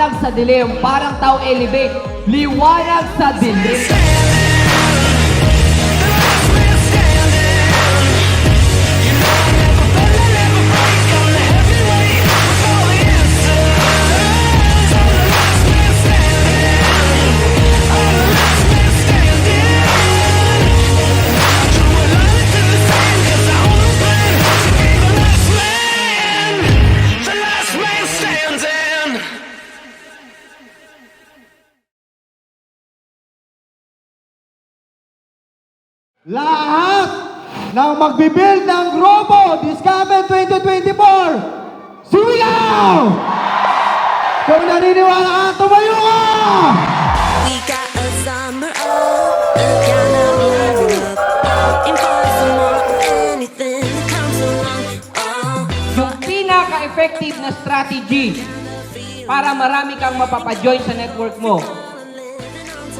liwanag sa dilim. Parang tao elevate, liwanag sa dilim. Lahat ng magbibuild ng Grupo Discover 2024, sumigaw! Kung naniniwala ka, tumayo ka! We got a summer of the kind of living up. Impossible, anything that comes along. Oh, Yung pinaka-effective na strategy para marami kang mapapajoin sa network mo,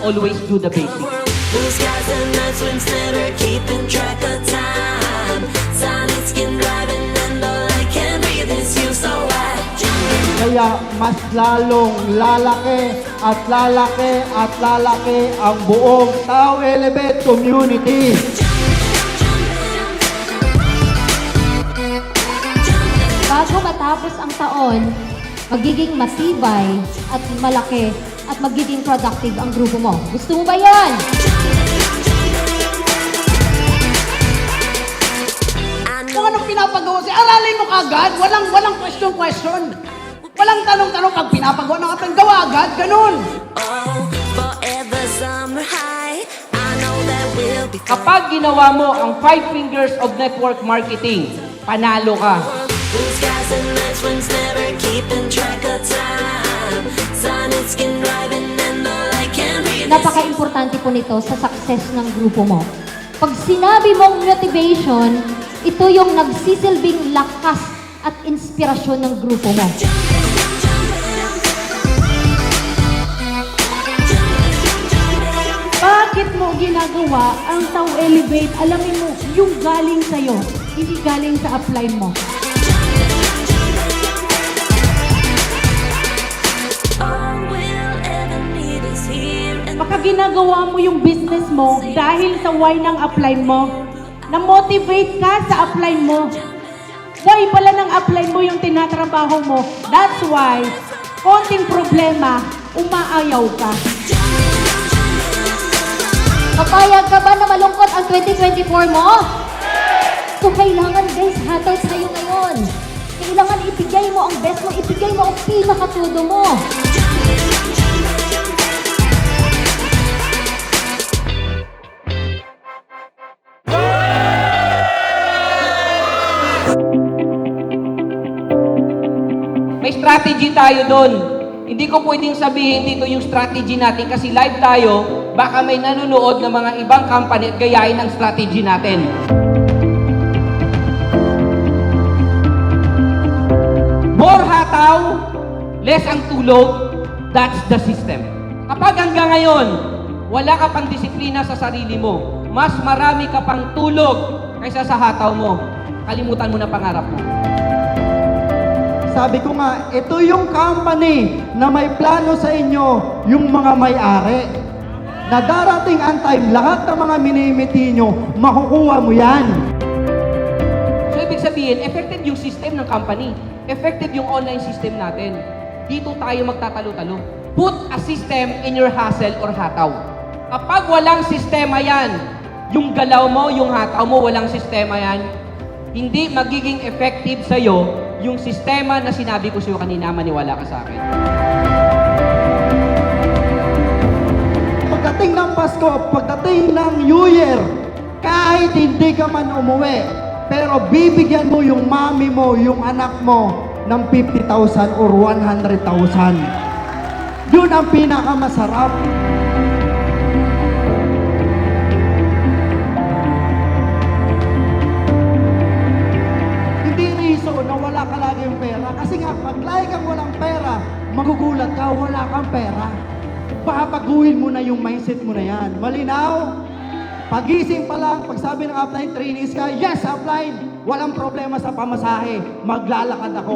always do the basics. blue skies and night swims, never keeping track of time. Silent skin driving and all I can breathe is you, so I jump. Kaya mas lalong lalaki at lalaki at lalaki ang buong Tao Elevate community. Bago matapos ang taon, magiging matibay at malaki at magiging productive ang grupo mo. Gusto mo ba yan? Kung anong pinapagawa siya, aralin mo kagad. Walang question. Walang tanong-tanong. Pag pinapagawa ng atang gawa agad, ganun. Oh, forever summer high. I know that we'll be fine. Kapag ginawa mo ang 5 fingers of network marketing, panalo ka. Blue skies and night swims, never keeping track of time. Silent skin driving and all I can breathe is Napaka-importante po nito sa success ng grupo mo. Pag sinabi mong motivation, ito yung nagsisilbing lakas at inspirasyon ng grupo mo. Bakit mo ginagawa ang Tao Elevate? Alamin mo, yung galing sa'yo, hindi galing sa upline mo. all we'll ever need is here and Baka ginagawa mo yung business mo dahil sa why ng upline mo. Na-motivate ka sa upline mo. Why pala ng upline mo yung tinatrabaho mo? That's why, konting problema, umaayaw ka. Papayag ka ba na malungkot ang 2024 mo? So kailangan guys, hataw sa'yo ngayon. Kailangan ibigay mo ang best mo, ibigay mo ang pinakatudo mo. May strategy tayo doon. Hindi ko pwedeng sabihin dito yung strategy natin kasi live tayo, baka may nanonood ng mga ibang company at gayahin ang strategy natin. More hataw, less ang tulog, that's the system. Kapag hanggang ngayon, wala ka pang disiplina sa sarili mo, mas marami ka pang tulog kaysa sa hataw mo, kalimutan mo na pangarap mo. Sabi ko nga, ito yung company na may plano sa inyo, yung mga may-ari. Na darating ang time, lahat ng mga minimiti nyo, makukuha mo yan. So, ibig sabihin, effective yung system ng company. Effective yung online system natin. Dito tayo magtatalo-talo. Put a system in your hustle or hataw. Kapag walang sistema yan, yung galaw mo, yung hataw mo, walang sistema yan, hindi magiging effective sa'yo yung sistema na sinabi ko sa'yo kanina, maniwala ka sa akin. Pagdating ng Pasko, pagdating ng New Year, kahit hindi ka man umuwi, pero bibigyan mo yung mami mo, yung anak mo ng 50,000 or 100,000. Yun ang pinakamasarap. Hindi riso na wala ka lagi yung pera. Kasi nga, pag lagi kang walang pera, magugulat ka, wala kang pera. Papaguhin mo na yung mindset mo na yan. Malinaw? Pagising pa lang, pag sabi ng upline, trainees ka, yes, upline, walang problema sa pamasahe, maglalakad ako.